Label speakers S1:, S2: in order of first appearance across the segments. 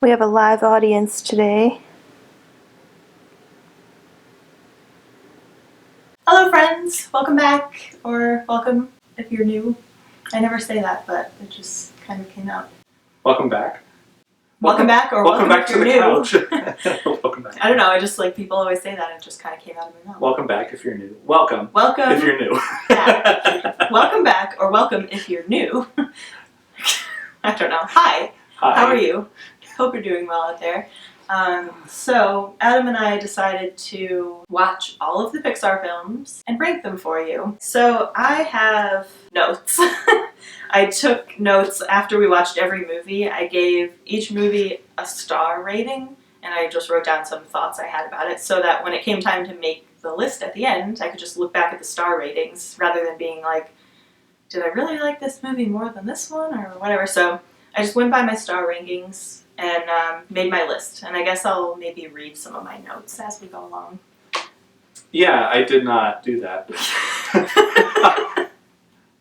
S1: We have a live audience today.
S2: Hello friends! Welcome back, or welcome if you're new. I never say that, but it just kind of came out.
S3: Welcome back.
S2: Welcome back, or welcome
S3: back
S2: if
S3: to
S2: you're
S3: the
S2: new.
S3: couch. Welcome back.
S2: I don't know, I just like people always say that, and it just kind of came out of my mouth.
S3: Welcome back if you're new. Welcome.
S2: Welcome
S3: if you're new.
S2: back. Welcome back, or welcome if you're new. I don't know. Hi.
S3: Hi.
S2: How are you? Hope you're doing well out there. So Adam and I decided to watch all of the Pixar films and rank them for you. So I have notes. I took notes after we watched every movie. I gave each movie a star rating, and I just wrote down some thoughts I had about it so that when it came time to make the list at the end, I could just look back at the star ratings rather than being like, did I really like this movie more than this one or whatever. So I just went by my star rankings and made my list. And I guess I'll maybe read some of my notes as we go along.
S3: Yeah, I did not do that.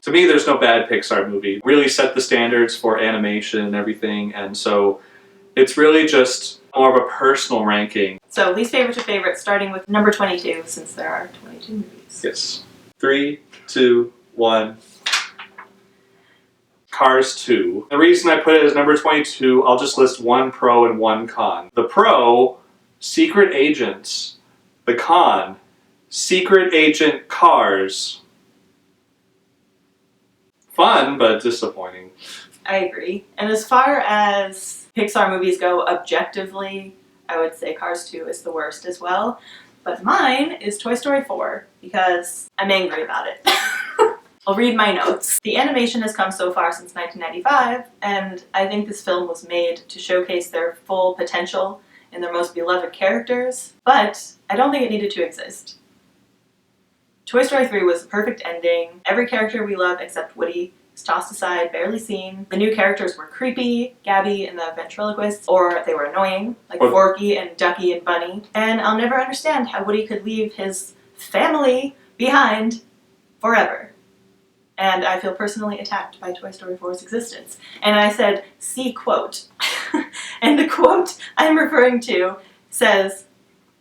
S3: To me, there's no bad Pixar movie. Really set the standards for animation and everything, and so it's really just more of a personal ranking.
S2: So least favorite to favorite, starting with number 22, since there are 22 movies.
S3: Yes. 3, 2, 1. Cars 2. The reason I put it as number 22, I'll just list one pro and one con. The pro, secret agents. The con, secret agent cars. Fun, but disappointing.
S2: I agree. And as far as Pixar movies go objectively, I would say Cars 2 is the worst as well. But mine is Toy Story 4, because I'm angry about it. I'll read my notes. The animation has come so far since 1995, and I think this film was made to showcase their full potential in their most beloved characters, but I don't think it needed to exist. Toy Story 3 was the perfect ending. Every character we love except Woody is tossed aside, barely seen. The new characters were creepy, Gabby and the ventriloquist, or they were annoying, like Forky and Ducky and Bunny. And I'll never understand how Woody could leave his family behind forever. And I feel personally attacked by Toy Story 4's existence. And I said, see quote. And the quote I'm referring to says,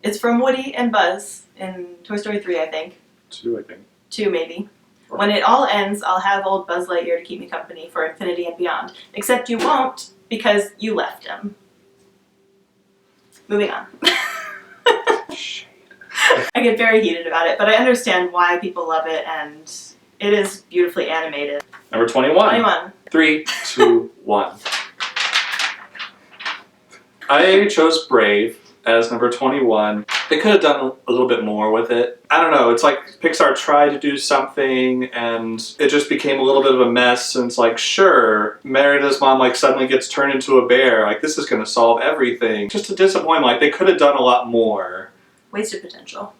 S2: it's from Woody and Buzz in Toy Story 3, I think.
S3: 2, I think.
S2: 2, maybe. When it all ends, I'll have old Buzz Lightyear to keep me company for infinity and beyond. Except you won't, because you left him. Moving on.
S3: Shade.
S2: I get very heated about it, but I understand why people love it, and it is beautifully animated.
S3: Number 21.
S2: 21.
S3: 3, 2, 1. I chose Brave as number 21. They could have done a little bit more with it. I don't know, it's like Pixar tried to do something and it just became a little bit of a mess, and it's like, sure, Merida's mom like suddenly gets turned into a bear, like this is gonna solve everything. Just a disappointment, like they could have done a lot more.
S2: Wasted potential.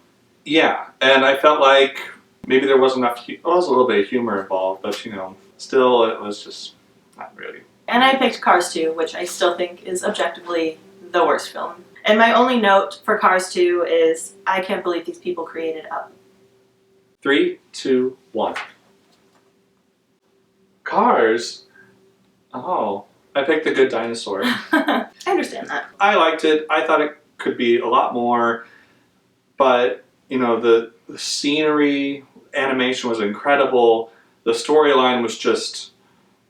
S3: Yeah, and I felt like maybe there wasn't enough, there was a little bit of humor involved, but you know, still it was just not really.
S2: And I picked Cars 2, which I still think is objectively the worst film. And my only note for Cars 2 is, I can't believe these people created Up.
S3: 3, 2, 1. Cars? Oh, I picked the Good Dinosaur.
S2: I understand that.
S3: I liked it. I thought it could be a lot more, but you know, the scenery, animation was incredible. The storyline was just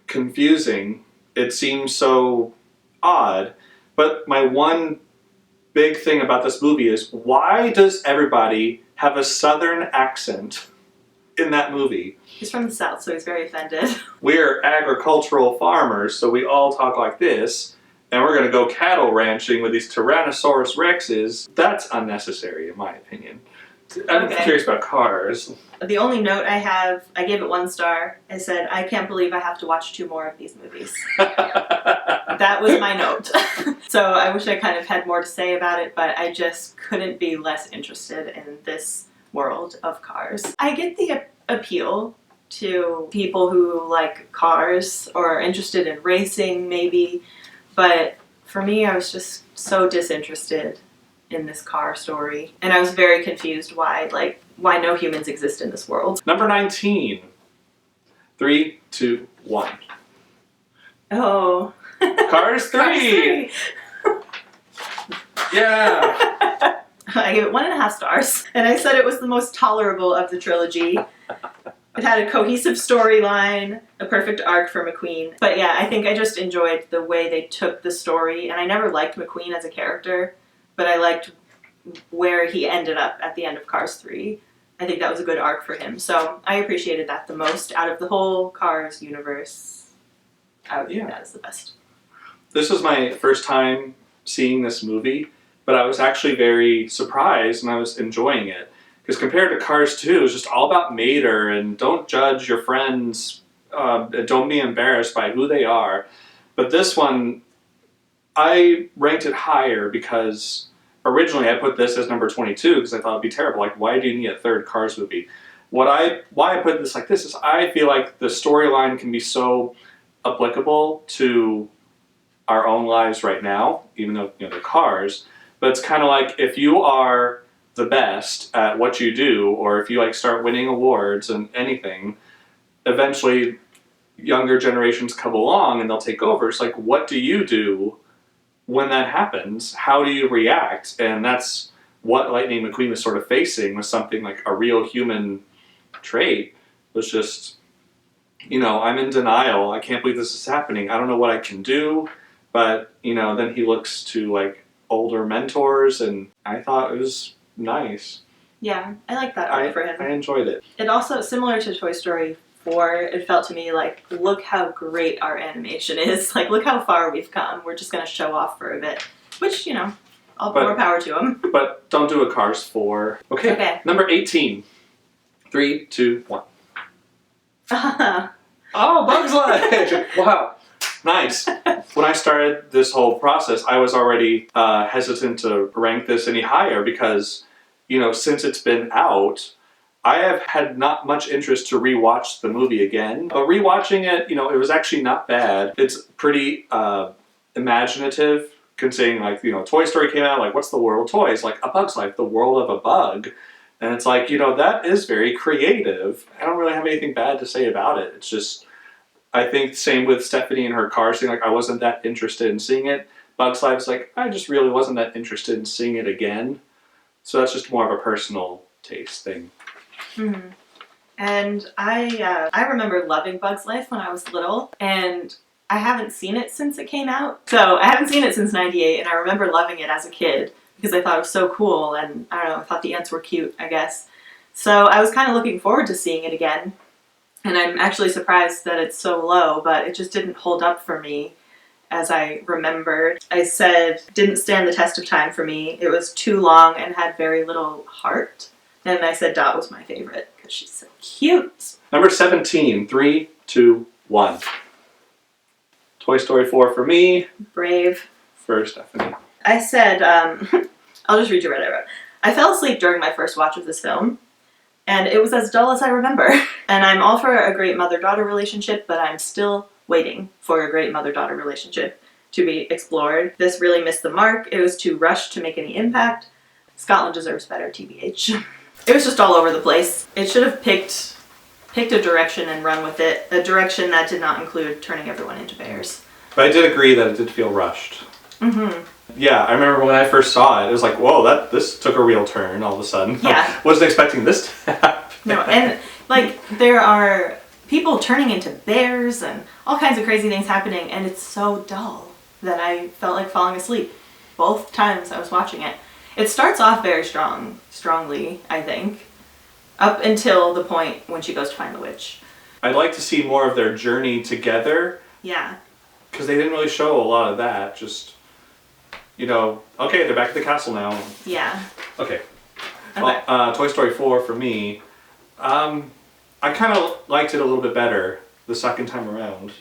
S3: confusing. It seemed so odd. But my one big thing about this movie is, why does everybody have a southern accent in that movie?
S2: He's from the South, so he's very offended.
S3: We're agricultural farmers, so we all talk like this, and we're gonna go cattle ranching with these Tyrannosaurus Rexes. That's unnecessary, in my opinion. I'm
S2: Okay.
S3: curious about Cars.
S2: The only note I have, I gave it 1 star. I said, I can't believe I have to watch 2 more of these movies. That was my note. So I wish I kind of had more to say about it, but I just couldn't be less interested in this world of Cars. I get the appeal to people who like cars or are interested in racing maybe, but for me I was just so disinterested in this car story, and I was very confused why no humans exist in this world.
S3: Number 19. 3, 2, 1.
S2: Oh.
S3: Cars 3! Yeah.
S2: I gave it 1.5 stars, and I said it was the most tolerable of the trilogy. It had a cohesive storyline, a perfect arc for McQueen. But yeah, I think I just enjoyed the way they took the story, and I never liked McQueen as a character, but I liked where he ended up at the end of Cars 3. I think that was a good arc for him, so I appreciated that the most out of the whole Cars universe. I would think that is the best.
S3: This was my first time seeing this movie, but I was actually very surprised and I was enjoying it. Because compared to Cars 2, it's just all about Mater and don't judge your friends, don't be embarrassed by who they are. But this one, I ranked it higher because originally I put this as number 22 because I thought it'd be terrible. Like, why do you need a third Cars movie? Why I put this like this is I feel like the storyline can be so applicable to our own lives right now, even though they're Cars. But it's kind of like if you are the best at what you do, or if you like start winning awards and anything, eventually younger generations come along and they'll take over. It's like, what do you do when that happens? How do you react? And that's what Lightning McQueen was sort of facing, was something like a real human trait. Was just, I'm in denial. I can't believe this is happening. I don't know what I can do. But, then he looks to like older mentors, and I thought it was nice.
S2: Yeah, I like that arc for him.
S3: I enjoyed it.
S2: It also, similar to Toy Story 4, it felt to me like, look how great our animation is. Like, look how far we've come. We're just going to show off for a bit. Which, all more power to him.
S3: But don't do a Cars 4. Okay. Number 18. 3, 2, 1. Oh, Bug's Life! Wow. Nice. When I started this whole process, I was already hesitant to rank this any higher because, since it's been out, I have had not much interest to rewatch the movie again. But rewatching it, it was actually not bad. It's pretty imaginative, considering, like, Toy Story came out, like, what's the world of toys? Like, A Bug's Life, the world of a bug. And it's like, that is very creative. I don't really have anything bad to say about it. It's just, I think same with Stephanie and her Cars thing, like, I wasn't that interested in seeing it. Bug's Life's like, I just really wasn't that interested in seeing it again. So that's just more of a personal taste thing.
S2: Mm-hmm. And I remember loving Bug's Life when I was little, and I haven't seen it since it came out. So I haven't seen it since '98, and I remember loving it as a kid because I thought it was so cool, and I don't know, I thought the ants were cute, I guess. So I was kind of looking forward to seeing it again. And I'm actually surprised that it's so low, but it just didn't hold up for me as I remembered. I said, didn't stand the test of time for me. It was too long and had very little heart. And I said Dot was my favorite because she's so cute.
S3: Number 17, 3, 2, 1. Toy Story 4 for me.
S2: Brave.
S3: For Stephanie.
S2: I said, I'll just read you what I wrote. I fell asleep during my first watch of this film. And it was as dull as I remember. And I'm all for a great mother-daughter relationship, but I'm still waiting for a great mother-daughter relationship to be explored. This really missed the mark. It was too rushed to make any impact. Scotland deserves better, TBH. It was just all over the place. It should have picked a direction and run with it. A direction that did not include turning everyone into bears.
S3: But I did agree that it did feel rushed.
S2: Mm-hmm.
S3: Yeah, I remember when I first saw it, it was like, whoa, this took a real turn all of a sudden.
S2: Yeah.
S3: Wasn't expecting this to happen.
S2: No, and like there are people turning into bears and all kinds of crazy things happening, and it's so dull that I felt like falling asleep both times I was watching it. It starts off very strongly, I think, up until the point when she goes to find the witch.
S3: I'd like to see more of their journey together.
S2: Yeah.
S3: Because they didn't really show a lot of that, just... okay, they're back at the castle now.
S2: Yeah.
S3: Okay. Well, Toy Story 4 for me, I kind of liked it a little bit better the second time around.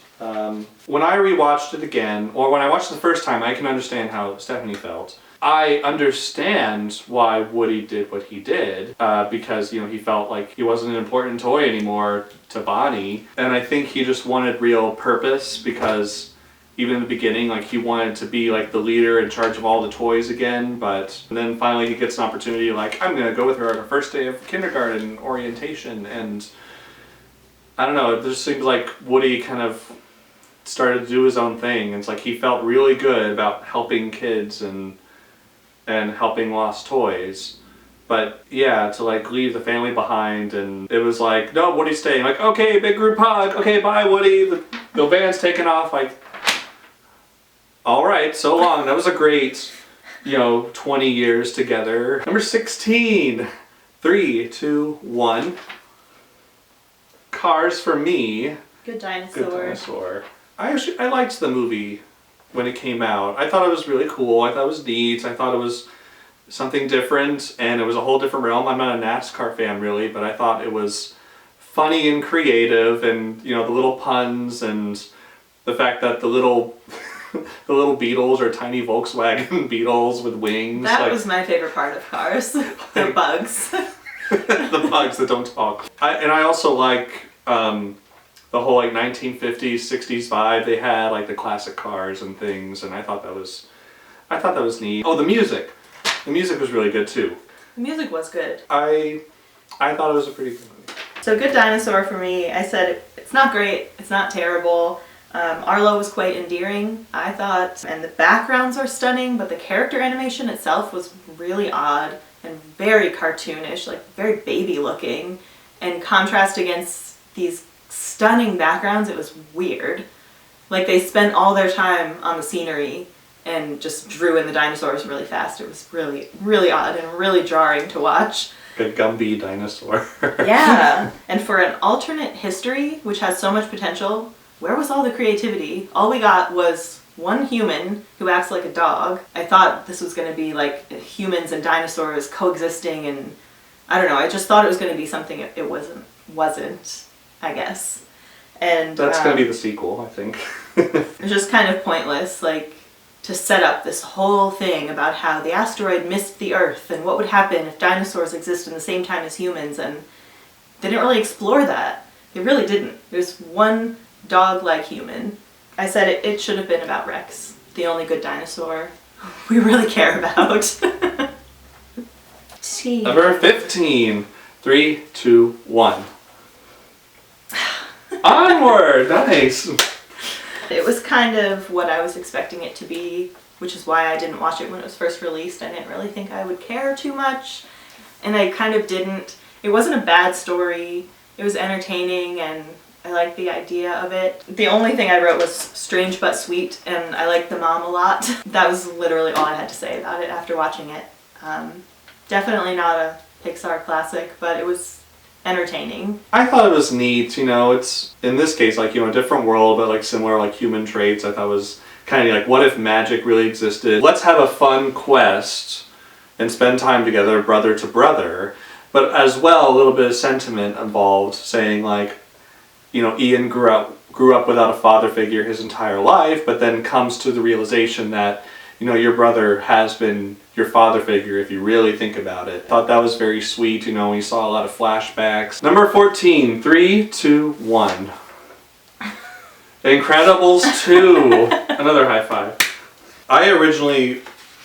S3: When I rewatched it again, or when I watched it the first time, I can understand how Stephanie felt. I understand why Woody did what he did, because, he felt like he wasn't an important toy anymore to Bonnie. And I think he just wanted real purpose because... even in the beginning, like, he wanted to be, like, the leader in charge of all the toys again, but then finally he gets an opportunity, like, I'm gonna go with her on her first day of kindergarten orientation, and I don't know, it just seems like Woody kind of started to do his own thing, and it's like he felt really good about helping kids, and and helping lost toys. But yeah, to like leave the family behind, and it was like, no, Woody's staying. Like, okay, big group hug. Okay, bye, Woody. The van's taking off. Like, all right, so long. That was a great, 20 years together. Number 16. 3, 2, 1. Cars for me.
S2: Good Dinosaur.
S3: Good Dinosaur. I liked the movie when it came out. I thought it was really cool. I thought it was neat. I thought it was something different, and it was a whole different realm. I'm not a NASCAR fan really, but I thought it was funny and creative, and the little puns and the fact that the little the little Beetles are tiny Volkswagen Beetles with wings.
S2: That was my favorite part of Cars. The bugs.
S3: The bugs that don't talk. I also like the whole like 1950s, 60s vibe they had, like the classic cars and things, and I thought that was neat. Oh, the music. The music was really good too.
S2: The music was good.
S3: I thought it was a pretty good movie.
S2: So Good Dinosaur for me, I said it's not great, it's not terrible. Arlo was quite endearing, I thought, and the backgrounds are stunning, but the character animation itself was really odd and very cartoonish, like very baby looking. In contrast against these stunning backgrounds, it was weird. Like they spent all their time on the scenery and just drew in the dinosaurs really fast. It was really, really odd and really jarring to watch.
S3: A Gumby dinosaur.
S2: Yeah, and for an alternate history, which has so much potential, where was all the creativity? All we got was one human who acts like a dog. I thought this was going to be like humans and dinosaurs coexisting, and I don't know, I just thought it was going to be something it wasn't, I guess. And
S3: that's going to be the sequel, I think.
S2: It was just kind of pointless, like, to set up this whole thing about how the asteroid missed the Earth and what would happen if dinosaurs exist in the same time as humans, and they didn't really explore that. They really didn't. There's one dog-like human. I said it should have been about Rex, the only good dinosaur we really care about.
S3: Number 15. 3, 2, 1. Onward! Nice!
S2: It was kind of what I was expecting it to be, which is why I didn't watch it when it was first released. I didn't really think I would care too much, and I kind of didn't. It wasn't a bad story. It was entertaining, and I liked the idea of it. The only thing I wrote was strange but sweet, and I liked the mom a lot. That was literally all I had to say about it after watching it. Definitely not a Pixar classic, but it was entertaining.
S3: I thought it was neat, it's, in this case, like, a different world, but like similar, like, human traits. I thought it was kind of like, what if magic really existed? Let's have a fun quest and spend time together, brother to brother, but as well, a little bit of sentiment involved, saying like, Ian grew up without a father figure his entire life, but then comes to the realization that, your brother has been your father figure if you really think about it. Thought that was very sweet, we saw a lot of flashbacks. Number 14, 3, 2, 1. Incredibles 2. Another high five. I originally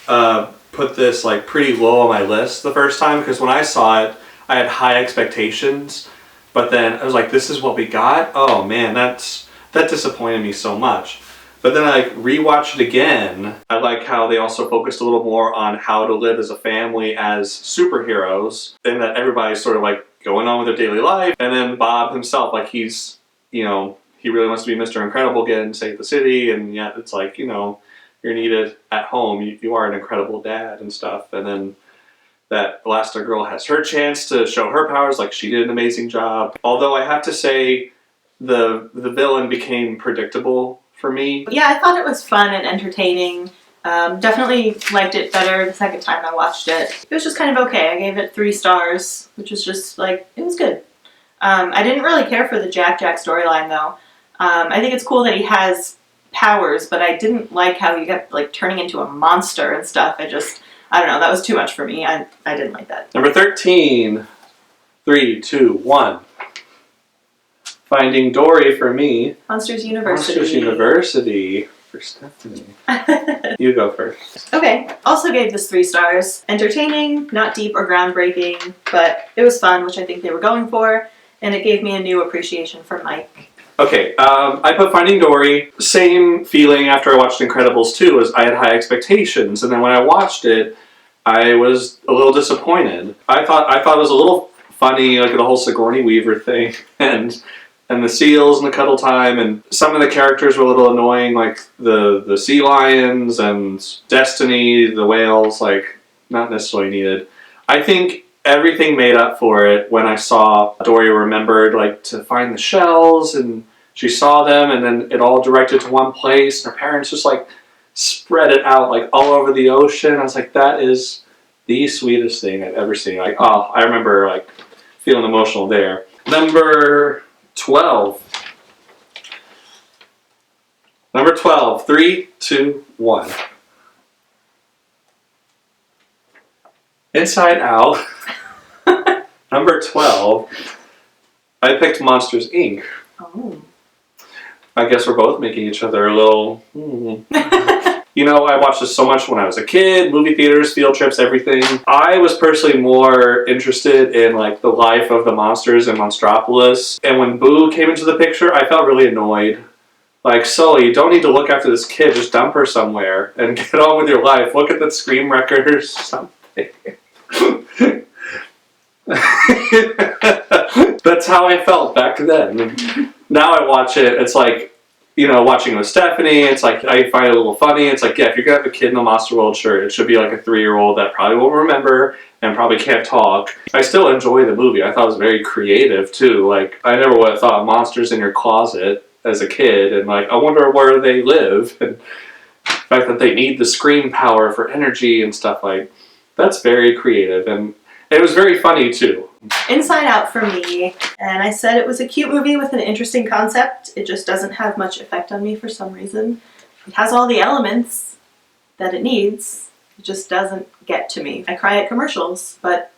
S3: put this like pretty low on my list the first time, because when I saw it, I had high expectations, but then I was like, this is what we got? Oh man, that disappointed me so much. But then I rewatched it again. I like how they also focused a little more on how to live as a family as superheroes, and that everybody's sort of like going on with their daily life. And then Bob himself, like he's, he really wants to be Mr. Incredible again and save the city, and yet it's like, you're needed at home. You are an incredible dad and stuff. And then that Elastigirl has her chance to show her powers, like she did an amazing job. Although I have to say, the villain became predictable for me.
S2: Yeah, I thought it was fun and entertaining. Definitely liked it better the second time I watched it. It was just kind of okay. I gave it 3 stars, which was just like, it was good. I didn't really care for the Jack storyline though. I think it's cool that he has powers, but I didn't like how he kept like turning into a monster and stuff. I don't know, that was too much for me. I didn't like that.
S3: Number 13, 3, 2, 1. Finding Dory for me.
S2: Monsters University.
S3: Monsters University for Stephanie. You go first.
S2: Okay, also gave this 3 stars. Entertaining, not deep or groundbreaking, but it was fun, which I think they were going for, and it gave me a new appreciation for Mike.
S3: Okay, I put Finding Dory. Same feeling after I watched Incredibles 2, as I had high expectations, and then when I watched it, I was a little disappointed. I thought it was a little funny, like the whole Sigourney Weaver thing, and the seals and the cuddle time, and some of the characters were a little annoying, like the sea lions and Destiny, the whales, like not necessarily needed. I think everything made up for it when I saw Dory remembered like to find the shells, and she saw them, and then it all directed to one place, and her parents just like spread it out like all over the ocean. I was like, that is the sweetest thing I've ever seen. Like, oh, I remember like feeling emotional there. Number 12. Number 12. 3, 2, 1. Inside Out. Number 12. I picked Monsters, Inc.
S2: Oh.
S3: I guess we're both making each other a little... You know, I watched this so much when I was a kid, movie theaters, field trips, everything. I was personally more interested in like the life of the monsters in Monstropolis. And when Boo came into the picture, I felt really annoyed. Like, Sully, you don't need to look after this kid, just dump her somewhere and get on with your life. Look at the Scream record or something. That's how I felt back then. Now I watch it, it's like, you know, watching with Stephanie, it's like, I find it a little funny. It's like, yeah, if you're going to have a kid in the Monster World, sure, it should be like a 3-year-old that probably won't remember and probably can't talk. I still enjoy the movie. I thought it was very creative, too. Like, I never would have thought monsters in your closet as a kid, and like, I wonder where they live, and the fact that they need the scream power for energy and stuff, like, that's very creative, and it was very funny, too.
S2: Inside Out for me, and I said it was a cute movie with an interesting concept. It just doesn't have much effect on me for some reason. It has all the elements that it needs. It just doesn't get to me. I cry at commercials, but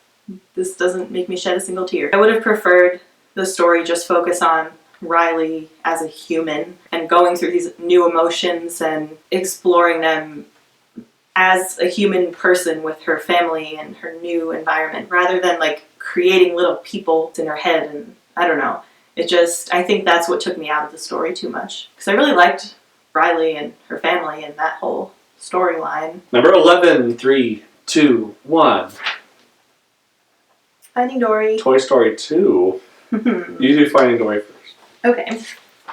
S2: this doesn't make me shed a single tear. I would have preferred the story just focus on Riley as a human and going through these new emotions and exploring them as a human person with her family and her new environment, rather than like creating little people in her head. And I don't know, it just, I think that's what took me out of the story too much, because I really liked Riley and her family and that whole storyline.
S3: Number 11, 3, 2, 1.
S2: Finding Dory.
S3: Toy Story 2. You do Finding Dory first.
S2: Okay.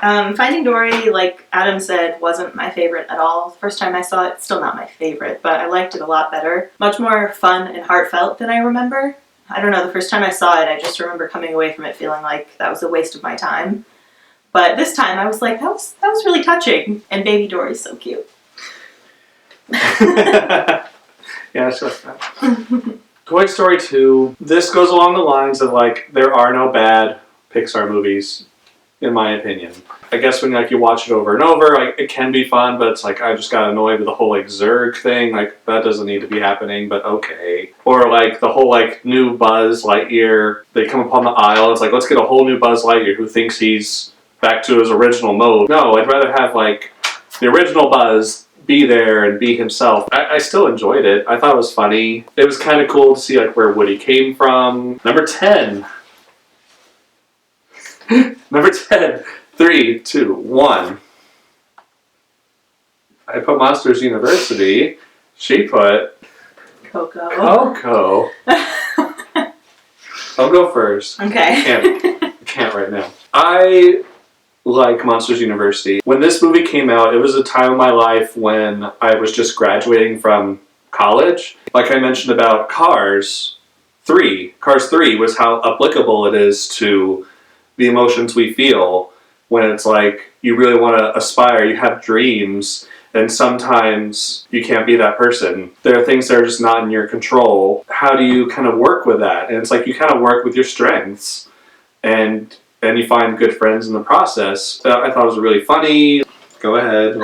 S2: Finding Dory, like Adam said, wasn't my favorite at all. The first time I saw it, still not my favorite, but I liked it a lot better. Much more fun and heartfelt than I remember. I don't know, the first time I saw it, I just remember coming away from it feeling like that was a waste of my time. But this time I was like, that was really touching. And Baby Dory's so cute.
S3: Yeah, it's like that. Toy Story 2. This goes along the lines of like, there are no bad Pixar movies, in my opinion. I guess when like you watch it over and over, like it can be fun, but it's like I just got annoyed with the whole like Zurg thing. Like that doesn't need to be happening, but okay. Or like the whole like new Buzz Lightyear. They come upon the aisle. It's like, let's get a whole new Buzz Lightyear who thinks he's back to his original mode. No, I'd rather have like the original Buzz be there and be himself. I still enjoyed it. I thought it was funny. It was kind of cool to see like where Woody came from. Number 10. Number 10. 3, 2, 1. I put Monsters University. She put
S2: Coco.
S3: Coco. I'll go first.
S2: Okay.
S3: I can't right now. I like Monsters University. When this movie came out, it was a time in my life when I was just graduating from college. Like I mentioned about Cars 3. Cars 3 was how applicable it is to the emotions we feel when it's like you really want to aspire, you have dreams, and sometimes you can't be that person. There are things that are just not in your control. How do you kind of work with that? And it's like you kind of work with your strengths, and you find good friends in the process. I thought it was really funny. Go ahead.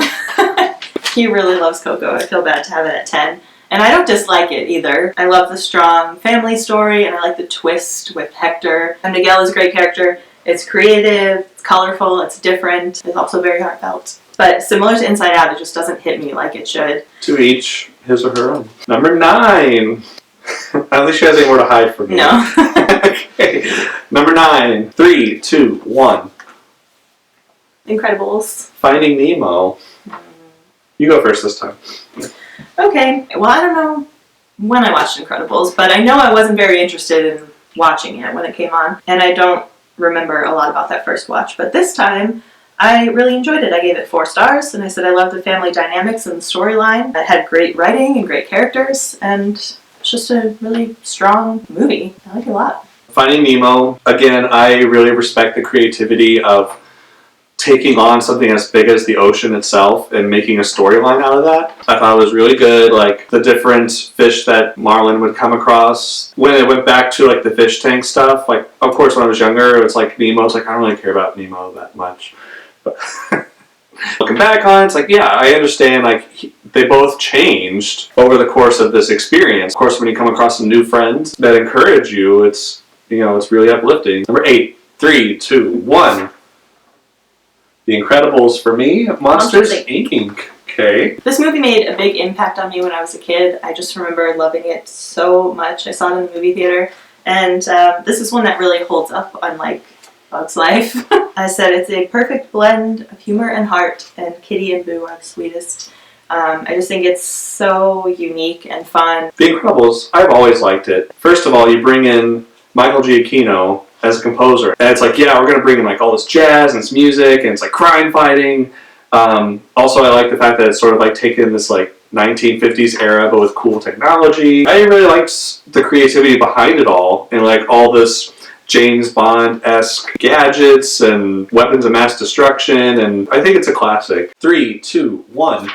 S2: He really loves Coco. I feel bad to have it at 10. And I don't dislike it either. I love the strong family story, and I like the twist with Hector. And Miguel is a great character. It's creative, it's colorful, it's different. It's also very heartfelt. But similar to Inside Out, it just doesn't hit me like it should.
S3: To each his or her own. Number 9. At least she has anywhere to hide from me.
S2: No.
S3: Okay. Number 9. 3, 2, 1.
S2: Incredibles.
S3: Finding Nemo. You go first this time.
S2: Okay. Well, I don't know. when I watched Incredibles, but I know I wasn't very interested in watching it when it came on, and I don't remember a lot about that first watch, but this time I really enjoyed it. I gave it 4 stars, and I said I loved the family dynamics and the storyline. It had great writing and great characters, and it's just a really strong movie. I like it a lot.
S3: Finding Nemo, again, I really respect the creativity of taking on something as big as the ocean itself and making a storyline out of that. I thought it was really good, like the different fish that Marlin would come across. When it went back to like the fish tank stuff, like of course when I was younger, it was like Nemo, it's like I don't really care about Nemo that much. But looking back on it, it's like, yeah, I understand, like they both changed over the course of this experience. Of course, when you come across some new friends that encourage you, it's, you know, it's really uplifting. Number 8, 3, 2, 1. The Incredibles for me, Monsters Inc. Okay.
S2: This movie made a big impact on me when I was a kid. I just remember loving it so much. I saw it in the movie theater, and this is one that really holds up unlike Bug's Life. I said it's a perfect blend of humor and heart, and Kitty and Boo are the sweetest. I just think it's so unique and fun.
S3: The Incredibles, I've always liked it. First of all, you bring in Michael Giacchino as a composer, and it's like, yeah, we're gonna bring in like all this jazz and this music, and it's like crime fighting. Also, I like the fact that it's sort of like taken this like 1950s era, but with cool technology. I really liked the creativity behind it all, and like all this James Bond-esque gadgets and weapons of mass destruction, and I think it's a classic. 3, 2, 1.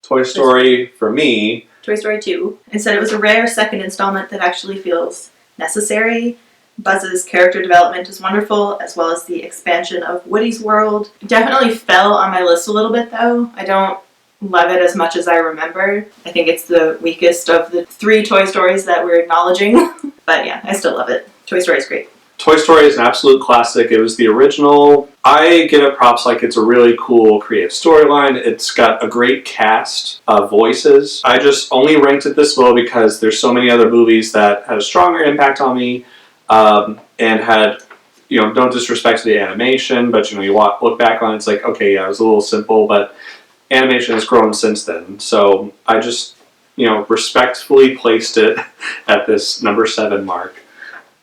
S3: Toy Story for me.
S2: Toy Story 2. And said it was a rare second installment that actually feels necessary. Buzz's character development is wonderful, as well as the expansion of Woody's world. It definitely fell on my list a little bit, though. I don't love it as much as I remember. I think it's the weakest of the 3 Toy Stories that we're acknowledging. But yeah, I still love it. Toy Story is great.
S3: Toy Story is an absolute classic. It was the original. I give it props, like it's a really cool creative storyline. It's got a great cast of voices. I just only ranked it this low because there's so many other movies that had a stronger impact on me. And had, you know, no disrespect to the animation, but you know, you look back on it, it's like, okay, yeah, it was a little simple, but animation has grown since then. So I just, you know, respectfully placed it at this number 7 mark.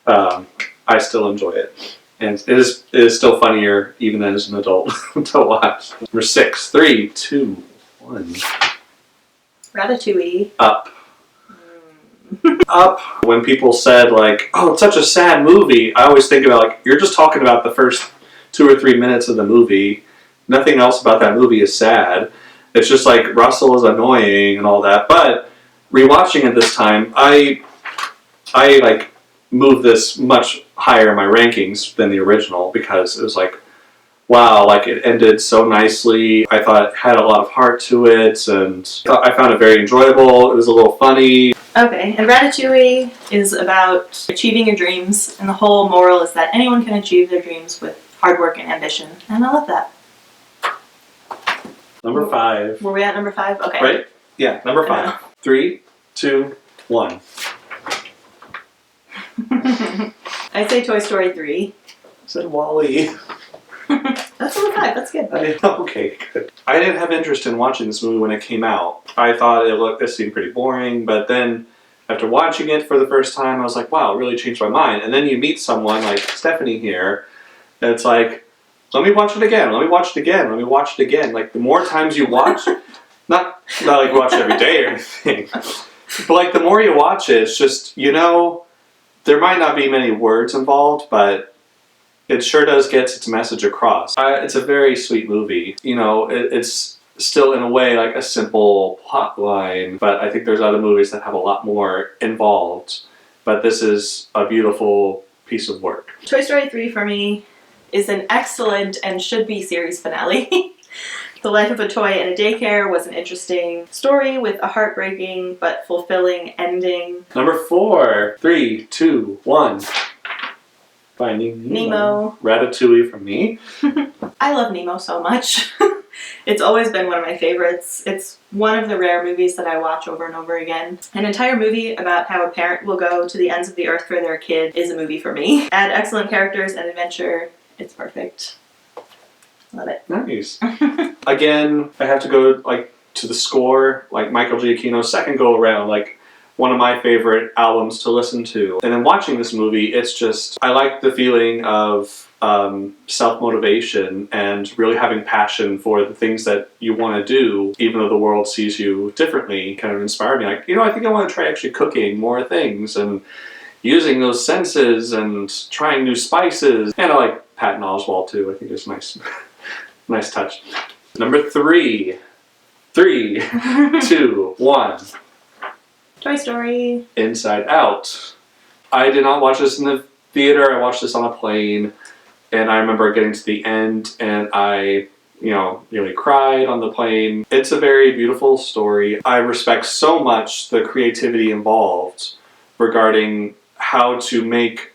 S3: I still enjoy it, and it is still funnier even as an adult to watch. Number 6, 3, 2, 1.
S2: Ratatouille.
S3: Up. Up. When people said like, oh, it's such a sad movie, I always think about like, you're just talking about the first 2 or 3 minutes of the movie. Nothing else about that movie is sad. It's just like Russell is annoying and all that. But rewatching it this time, I like moved this much higher in my rankings than the original, because it was like, wow, like it ended so nicely. I thought it had a lot of heart to it, and I found it very enjoyable. It was a little funny.
S2: Okay, and Ratatouille is about achieving your dreams, and the whole moral is that anyone can achieve their dreams with hard work and ambition, and I love that.
S3: Number 5.
S2: Were we at number 5? Okay.
S3: Right? Yeah, number 5. 3, 2, 1.
S2: I'd say Toy Story 3.
S3: I said Wall-E.
S2: That's number 5, that's good.
S3: Okay, good. I didn't have interest in watching this movie when it came out. I thought this seemed pretty boring, but then after watching it for the first time, I was like, wow, it really changed my mind. And then you meet someone like Stephanie here, and it's like, let me watch it again, let me watch it again, let me watch it again. Like, the more times you watch, not like watch it every day or anything, but like the more you watch it, it's just, you know, there might not be many words involved, but it sure does get its message across. It's a very sweet movie. You know, it's still in a way like a simple plot line, but I think there's other movies that have a lot more involved. But this is a beautiful piece of work.
S2: Toy Story 3 for me is an excellent and should be series finale. The life of a toy in a daycare was an interesting story with a heartbreaking but fulfilling ending.
S3: Number 4, 3, 2, 1. Finding
S2: Nemo.
S3: Ratatouille from me.
S2: I love Nemo so much. It's always been one of my favorites. It's one of the rare movies that I watch over and over again. An entire movie about how a parent will go to the ends of the earth for their kid is a movie for me. Add excellent characters and adventure. It's perfect. Love it.
S3: Nice. Again, I have to go like to the score, like Michael Giacchino's second go around, like one of my favorite albums to listen to. And then watching this movie, it's just, I like the feeling of self-motivation and really having passion for the things that you want to do, even though the world sees you differently. Kind of inspired me, like, I think I want to try actually cooking more things and using those senses and trying new spices. And I like Patton Oswalt too. I think it's nice. Nice touch. Number 3. 3, 2, 1.
S2: Toy Story.
S3: Inside Out. I did not watch this in the theater. I watched this on a plane, and I remember getting to the end, and I, really cried on the plane. It's a very beautiful story. I respect so much the creativity involved regarding how to make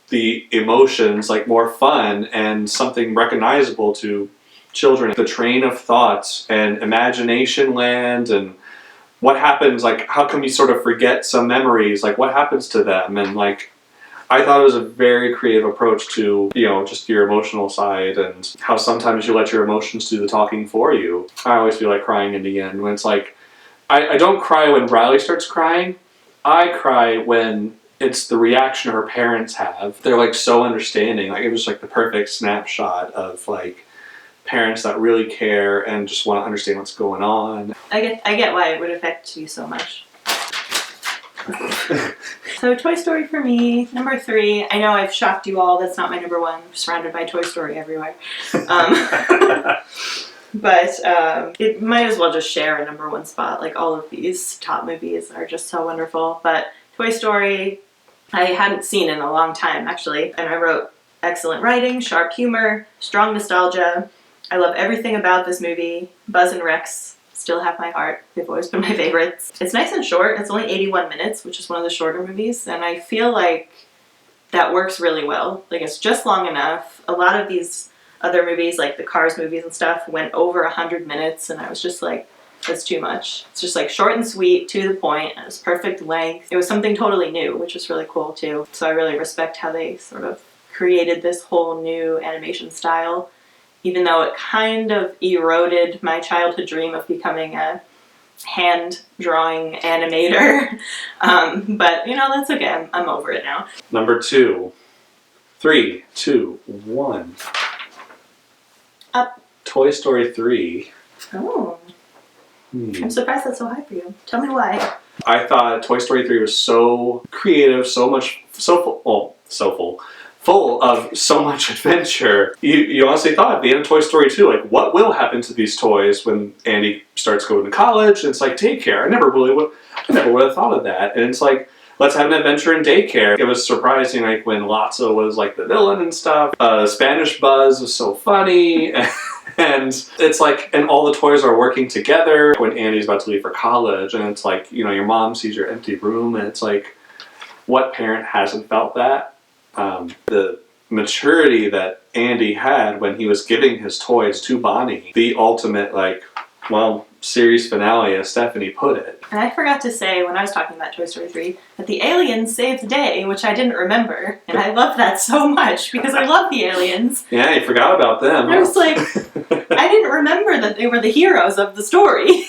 S3: the emotions like more fun and something recognizable to children. The train of thoughts and imagination land, and what happens, like how can we sort of forget some memories, like what happens to them, and like I thought it was a very creative approach to, just your emotional side and how sometimes you let your emotions do the talking for you. I always feel like crying in the end when it's like, I don't cry when Riley starts crying. I cry when it's the reaction her parents have. They're like so understanding. Like it was like the perfect snapshot of like parents that really care and just want to understand what's going on. I
S2: get why it would affect you so much. So Toy Story for me, number 3. I know I've shocked you all. That's not my number 1. I'm surrounded by Toy Story everywhere. But it might as well just share a number 1 spot. Like all of these top movies are just so wonderful. But Toy Story, I hadn't seen in a long time actually. And I wrote excellent writing, sharp humor, strong nostalgia. I love everything about this movie. Buzz and Rex still have my heart. They've always been my favorites. It's nice and short. It's only 81 minutes, which is one of the shorter movies, and I feel like that works really well. Like it's just long enough. A lot of these other movies, like the Cars movies and stuff, went over 100 minutes, and I was just like, that's too much. It's just like short and sweet, to the point, and it was perfect length. It was something totally new, which was really cool too. So I really respect how they sort of created this whole new animation style, even though it kind of eroded my childhood dream of becoming a hand-drawing animator. But, that's okay. I'm over it now.
S3: Number 2. 3, 2, 1.
S2: Up.
S3: Toy Story 3.
S2: Oh. I'm surprised that's so high for you. Tell me why.
S3: I thought Toy Story 3 was so creative, so full of so much adventure. You honestly thought at the end of Toy Story 2, like, what will happen to these toys when Andy starts going to college? And it's like, daycare. I never would have thought of that. And it's like, let's have an adventure in daycare. It was surprising, like, when Lotso was, like, the villain and stuff. Spanish Buzz was so funny. And it's like, and all the toys are working together when Andy's about to leave for college. And it's like, your mom sees your empty room. And it's like, what parent hasn't felt that? The maturity that Andy had when he was giving his toys to Bonnie. The ultimate, series finale, as Stephanie put it.
S2: And I forgot to say, when I was talking about Toy Story 3, that the aliens saved the day, which I didn't remember. And I love that so much, because I love the aliens.
S3: Yeah, you forgot about them.
S2: And I was like, I didn't remember that they were the heroes of the story.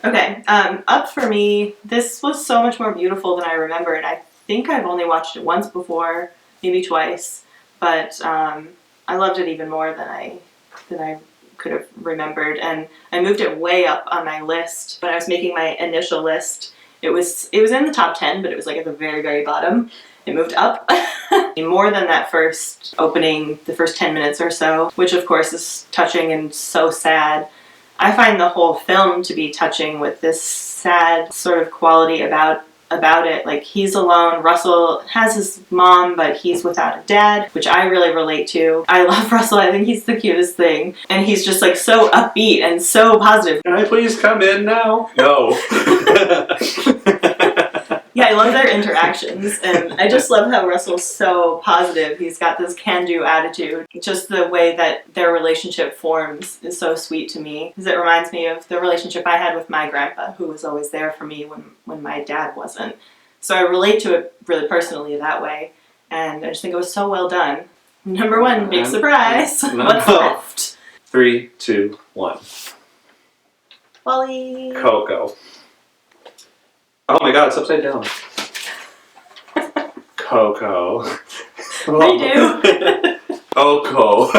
S2: Okay, Up for me, this was so much more beautiful than I remembered. I think I've only watched it once before, maybe twice, but I loved it even more than I could have remembered, and I moved it way up on my list. When I was making my initial list, it was in the top 10, but it was like at the very, very bottom. It moved up more than that first opening, the first 10 minutes or so, which of course is touching and so sad. I find the whole film to be touching with this sad sort of quality about it. Like, he's alone. Russell has his mom, but he's without a dad, which I really relate to. I love Russell. I think he's the cutest thing. And he's just like so upbeat and so positive.
S3: Can I please come in now? No.
S2: Yeah, I love their interactions, and I just love how Russell's so positive. He's got this can-do attitude. Just the way that their relationship forms is so sweet to me, because it reminds me of the relationship I had with my grandpa, who was always there for me when my dad wasn't. So I relate to it really personally that way, and I just think it was so well done. Number 1, big surprise. What's left?
S3: 3, 2, 1.
S2: Wally.
S3: Coco. Oh my god, it's upside down. Coco.
S2: I do.
S3: Oko.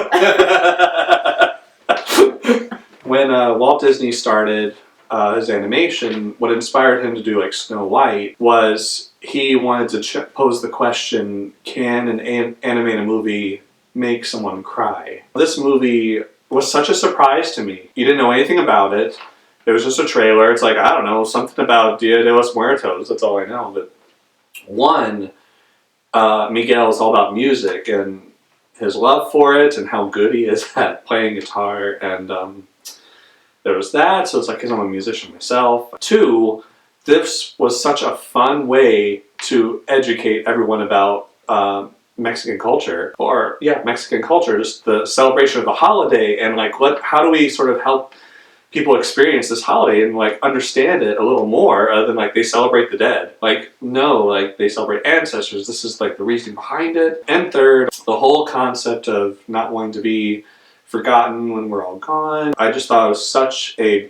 S3: When Walt Disney started his animation, what inspired him to do like Snow White was he wanted to pose the question, can an animated movie make someone cry? This movie was such a surprise to me. You didn't know anything about it. It was just a trailer. It's like, I don't know, something about Dia de los Muertos. That's all I know. But one, Miguel is all about music and his love for it and how good he is at playing guitar. And there was that. So it's like, because I'm a musician myself. Two, this was such a fun way to educate everyone about Mexican culture. Or, yeah, Mexican culture. Just the celebration of the holiday and like, how do we sort of help people experience this holiday and like understand it a little more other than like they celebrate the dead. Like, no, like they celebrate ancestors. This is like the reason behind it. And third, the whole concept of not wanting to be forgotten when we're all gone. I just thought it was such a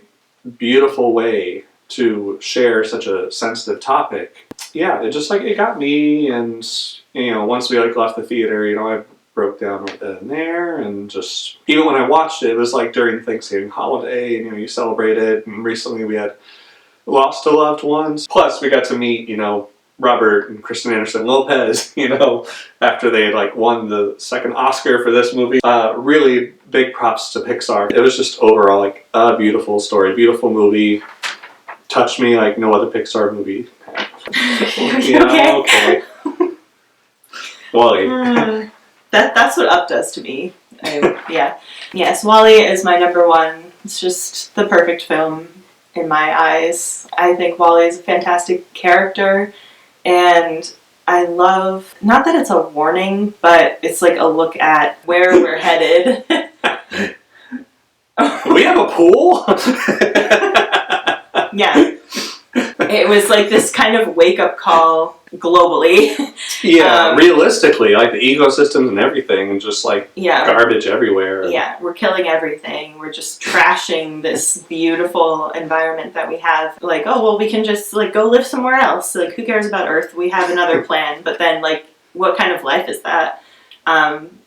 S3: beautiful way to share such a sensitive topic. Yeah, it just like, it got me, and you know, once we like left the theater, you know, I broke down right then and there, and just even when I watched it, it was like during Thanksgiving holiday, and you know, you celebrate it. And recently we had lost a loved ones. Plus, we got to meet, you know, Robert and Kristen Anderson Lopez, you know, after they had like won the second Oscar for this movie. Really big props to Pixar. It was just overall like a beautiful story, beautiful movie. Touched me like no other Pixar movie. Yeah, okay. Wally.
S2: That's what Up does to me. Yeah. Yes, Wally is my number one. It's just the perfect film in my eyes. I think Wally is a fantastic character, and I love, not that it's a warning, but it's like a look at where we're headed.
S3: We have a pool?
S2: Yeah. It was like this kind of wake-up call globally.
S3: Yeah, realistically, like the ecosystems and everything, and just like garbage everywhere.
S2: Yeah, we're killing everything. We're just trashing this beautiful environment that we have. Like, oh, well, we can just like go live somewhere else. Like, who cares about Earth? We have another plan. But then, like, what kind of life is that?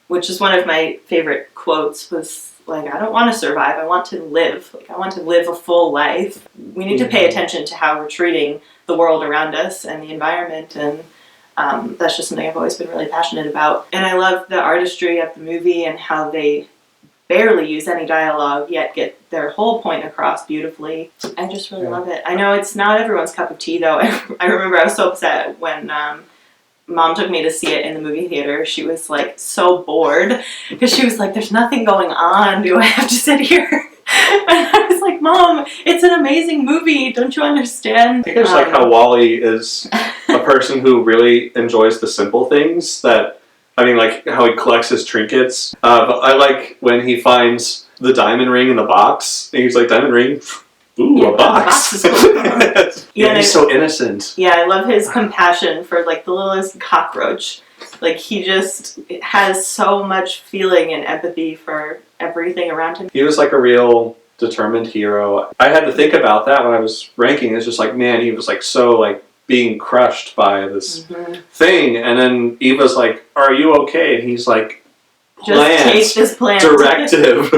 S2: Which is one of my favorite quotes was, like, I don't want to survive, I want to live. Like, I want to live a full life. We need to pay attention to how we're treating the world around us and the environment, and that's just something I've always been really passionate about. And I love the artistry of the movie and how they barely use any dialogue, yet get their whole point across beautifully. I just really love it. I know it's not everyone's cup of tea, though. I remember I was so upset when Mom took me to see it in the movie theater. She was like so bored because she was like, there's nothing going on. Do I have to sit here? And I was like, Mom, it's an amazing movie. Don't you understand?
S3: I think it's like how Wally is a person who really enjoys the simple things that, I mean, like how he collects his trinkets. But I like when he finds the diamond ring in the box. And he's like, diamond ring? Ooh, a box.
S2: The box is cool.
S3: Yeah, he's so innocent.
S2: Yeah, I love his compassion for like the littlest cockroach. Like, he just has so much feeling and empathy for everything around him.
S3: He was like a real determined hero. I had to think about that when I was ranking. It's just like, man, he was like so like being crushed by this thing. And then Eva's like, are you okay? And he's like,
S2: just take this plant.
S3: Directive.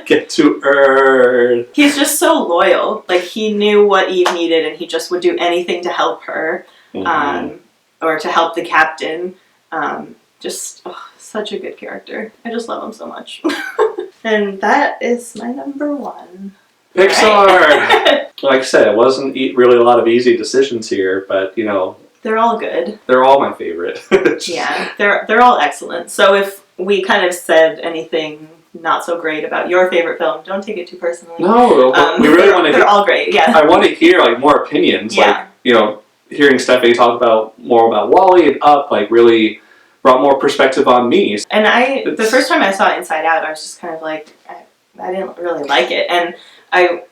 S3: Get to Earth.
S2: He's just so loyal. Like, he knew what Eve needed, and he just would do anything to help her, or to help the captain. Such a good character. I just love him so much. And that is my number one.
S3: Pixar! Right. Like I said, it wasn't really a lot of easy decisions here, but, you know,
S2: they're all good.
S3: They're all my favorite.
S2: Yeah, they're all excellent. So if we kind of said anything not so great about your favorite film, don't take it too personally.
S3: No, we really want to.
S2: They're all great. Yeah.
S3: I want to hear like more opinions.
S2: Yeah.
S3: Like, you know, hearing Stephanie talk about more about Wally and Up, like really brought more perspective on me.
S2: And the first time I saw Inside Out, I was just kind of like, I didn't really like it, and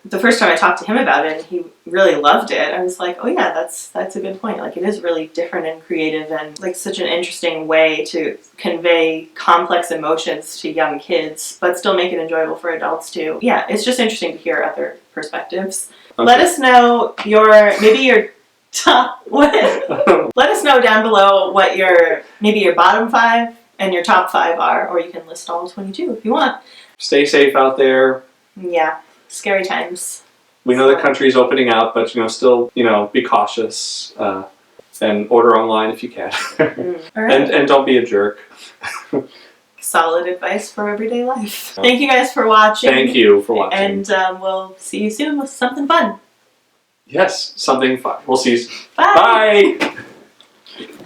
S2: the first time I talked to him about it and he really loved it, I was like, oh yeah, that's a good point. Like, it is really different and creative and like such an interesting way to convey complex emotions to young kids, but still make it enjoyable for adults too. Yeah, it's just interesting to hear other perspectives.
S3: Okay.
S2: Let us know your top what. Let us know down below what your bottom 5 and your top 5 are, or you can list all 22 if you want.
S3: Stay safe out there.
S2: Yeah. Scary times.
S3: We know the country's opening out, but still, be cautious and order online if you can.
S2: All right.
S3: And don't be a jerk.
S2: Solid advice for everyday life. Thank you guys for watching.
S3: Thank you for watching.
S2: And we'll see you soon with something fun.
S3: Yes, something fun. We'll see you soon.
S2: Bye.
S3: Bye.